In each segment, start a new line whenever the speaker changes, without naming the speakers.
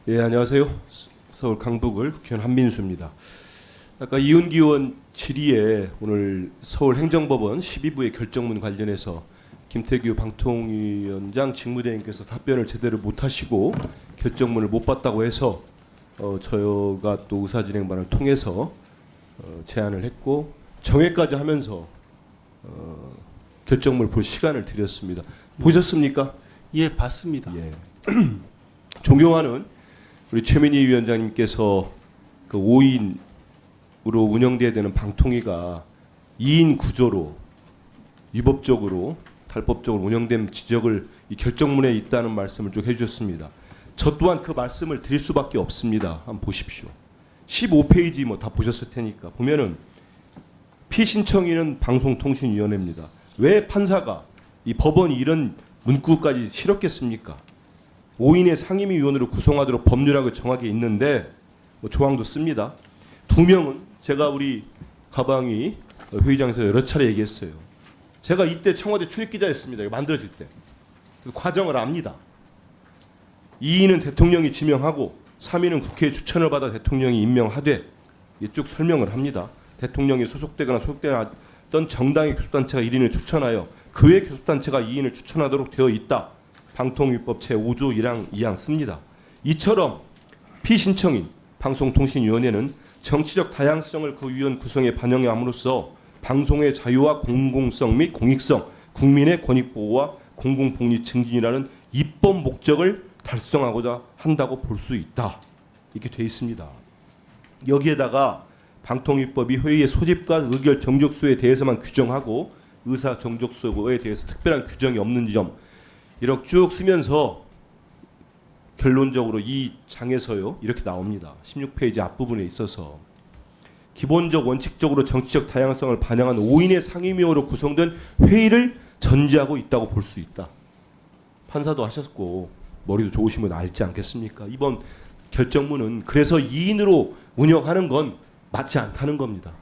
예, 안녕하세요. 서울 강북을 국회의원 한민수입니다. 아까 이은기 의원 질의에 오늘 서울행정법원 12부의 결정문 관련해서 김태규 방통위원장 직무대행께서 답변을 제대로 못하시고 결정문을 못 봤다고 해서 저희가 또 의사진행반을 통해서 제안을 했고 정회까지 하면서 결정문을 볼 시간을 드렸습니다. 보셨습니까?
예, 봤습니다.
예. 존경하는 우리 최민희 위원장님께서 그 5인으로 운영돼야 되는 방통위가 2인 구조로 위법적으로 탈법적으로 운영된 지적을 이 결정문에 있다는 말씀을 쭉 해주셨습니다. 저 또한 그 말씀을 드릴 수밖에 없습니다. 한번 보십시오. 15페이지 뭐 다 보셨을 테니까 보면은 피신청인은 방송통신위원회입니다. 왜 판사가 이 법원이 이런 문구까지 실었겠습니까? 5인의 상임위원으로 구성하도록 법률하고 정하게 있는데 뭐 조항도 씁니다. 2명은 제가 우리 가방이 회의장에서 여러 차례 얘기했어요. 제가 이때 청와대 출입기자였습니다. 이거 만들어질 때. 과정을 압니다. 2인은 대통령이 지명하고 3인은 국회의 추천을 받아 대통령이 임명하되 이게 쭉 설명을 합니다. 대통령이 소속되거나 소속되던 정당의 교섭단체가 1인을 추천하여 그 외 교섭단체가 2인을 추천하도록 되어 있다. 방통위법 제5조 1항 2항 씁니다. 이처럼 피신청인 방송통신위원회는 정치적 다양성을 그 위원 구성에 반영함으로써 방송의 자유와 공공성 및 공익성, 국민의 권익보호와 공공복리 증진이라는 입법 목적을 달성하고자 한다고 볼 수 있다. 이렇게 돼 있습니다. 여기에다가 방통위법이 회의의 소집과 의결 정족수에 대해서만 규정하고 의사 정족수에 대해서 특별한 규정이 없는 점 이렇게 쭉 쓰면서 결론적으로 이 장에서요 이렇게 나옵니다. 16페이지 앞부분에 있어서 기본적 원칙적으로 정치적 다양성을 반영한 5인의 상임위원으로 구성된 회의를 전제하고 있다고 볼 수 있다. 판사도 하셨고 머리도 좋으시면 알지 않겠습니까? 이번 결정문은 그래서 2인으로 운영하는 건 맞지 않다는 겁니다.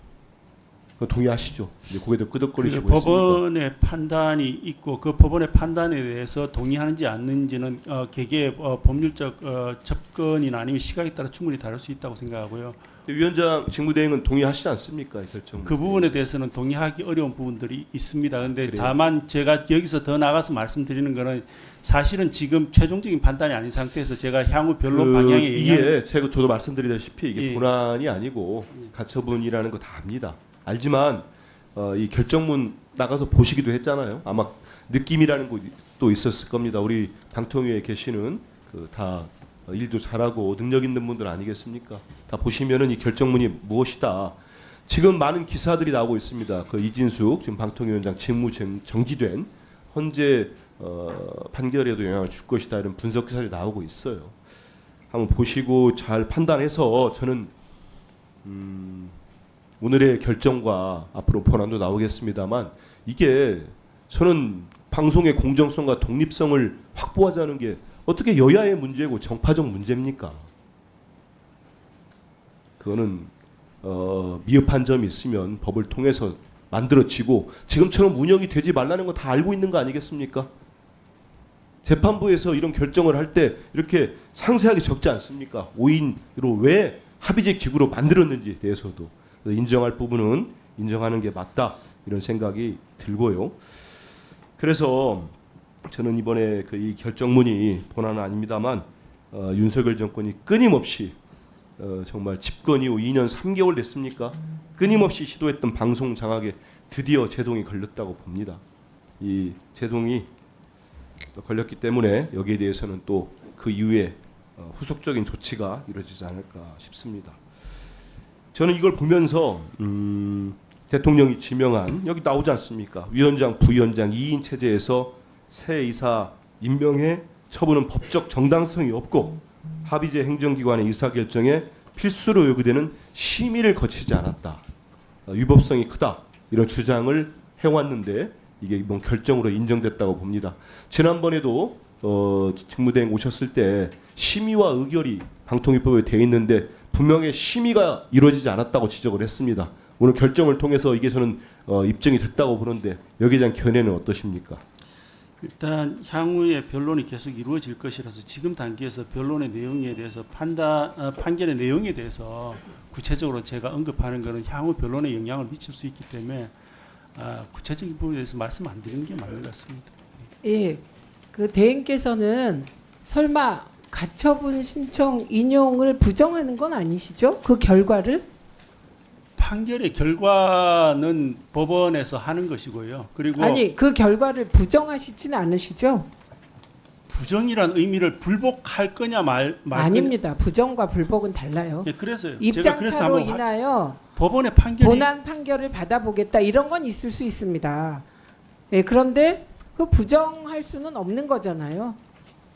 동의하시죠? 이제 고개도 끄덕거리시고
그 법원의 판단이 있고 그 법원의 판단에 대해서 동의하는지 않는지는 개개의 법률적 접근이나 아니면 시각에 따라 충분히 다를 수 있다고 생각하고요.
위원장 직무대행은 동의하시지 않습니까? 이 결정.
그 부분에 대해서는 동의하기 어려운 부분들이 있습니다. 그런데
그래요?
다만 제가 여기서 더 나가서 말씀드리는 거는 사실은 지금 최종적인 판단이 아닌 상태에서 제가 향후 변론 방향에
이게 저도 말씀드리다시피 이게
예.
본안이 아니고 가처분이라는 거 다 압니다. 알지만 이 결정문 나가서 보시기도 했잖아요. 아마 느낌이라는 것도 있었을 겁니다. 우리 방통위에 계시는 그 다 일도 잘하고 능력 있는 분들 아니겠습니까? 다 보시면은 이 결정문이 무엇이다. 지금 많은 기사들이 나오고 있습니다. 그 이진숙 지금 방통위원장 직무 정지된 헌재 판결에도 영향을 줄 것이다 이런 분석 기사들이 나오고 있어요. 한번 보시고 잘 판단해서 저는 오늘의 결정과 앞으로 본안도 나오겠습니다만 이게 저는 방송의 공정성과 독립성을 확보하자는 게 어떻게 여야의 문제고 정파적 문제입니까? 그거는 미흡한 점이 있으면 법을 통해서 만들어지고 지금처럼 운영이 되지 말라는 거 다 알고 있는 거 아니겠습니까? 재판부에서 이런 결정을 할 때 이렇게 상세하게 적지 않습니까? 5인으로 왜 합의제 기구로 만들었는지에 대해서도 인정할 부분은 인정하는 게 맞다 이런 생각이 들고요. 그래서 저는 이번에 이 결정문이 본안은 아닙니다만 윤석열 정권이 끊임없이 정말 집권 이후 2년 3개월 됐습니까? 끊임없이 시도했던 방송 장악에 드디어 제동이 걸렸다고 봅니다. 이 제동이 걸렸기 때문에 여기에 대해서는 또 그 이후에 후속적인 조치가 이루어지지 않을까 싶습니다. 저는 이걸 보면서 대통령이 지명한 여기 나오지 않습니까? 위원장, 부위원장 2인 체제에서 새 이사 임명해 처분은 법적 정당성이 없고 합의제 행정기관의 의사결정에 필수로 요구되는 심의를 거치지 않았다. 위법성이 크다. 이런 주장을 해왔는데 이게 이번 결정으로 인정됐다고 봅니다. 지난번에도 직무대행 오셨을 때 심의와 의결이 방통위법에 돼 있는데 분명히 심의가 이루어지지 않았다고 지적을 했습니다. 오늘 결정을 통해서 이게 저는 입증이 됐다고 보는데 여기에 대한 견해는 어떠십니까?
일단 향후에 변론이 계속 이루어질 것이라서 지금 단계에서 변론의 내용에 대해서 판결의 내용에 대해서 구체적으로 제가 언급하는 것은 향후 변론에 영향을 미칠 수 있기 때문에 구체적인 부분에 대해서 말씀 안 드리는 게 맞는 것 같습니다.
예, 그 대행께서는 설마 가처분 신청 인용을 부정하는 건 아니시죠? 그 결과를?
판결의 결과는 법원에서 하는 것이고요. 그리고
아니 그 결과를 않으시죠?
부정이란 의미를 불복할 거냐 말
아닙니다. 부정과 불복은 달라요.
예, 그래서요. 제가
입장
그래서
차로
한번
인하여
법원의 판결이
본안 판결을 받아보겠다 이런 건 있을 수 있습니다. 예, 그런데 그 부정할 수는 없는 거잖아요.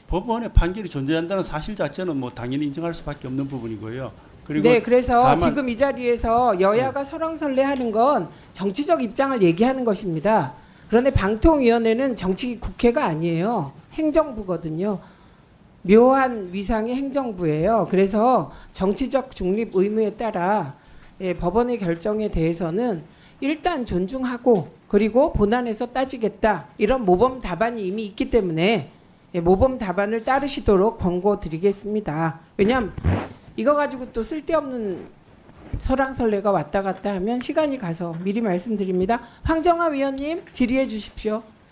법원의 판결이 존재한다는 사실 자체는 뭐 당연히 인정할 수밖에 없는 부분이고요. 그리고
네, 그래서
다만-
지금 이 자리에서 여야가 설왕설래하는 건 정치적 입장을 얘기하는 것입니다. 그런데 방통위원회는 정치 국회가 아니에요. 행정부거든요. 묘한 위상의 행정부예요. 그래서 정치적 중립 의무에 따라 법원의 결정에 대해서는 일단 존중하고 그리고 본안에서 따지겠다 이런 모범 답안이 이미 있기 때문에 모범 답안을 따르시도록 권고드리겠습니다. 왜냐하면 이거 가지고 또 쓸데없는 설왕설래가 왔다 갔다 하면 시간이 가서 미리 말씀드립니다. 황정화 위원님 질의해 주십시오.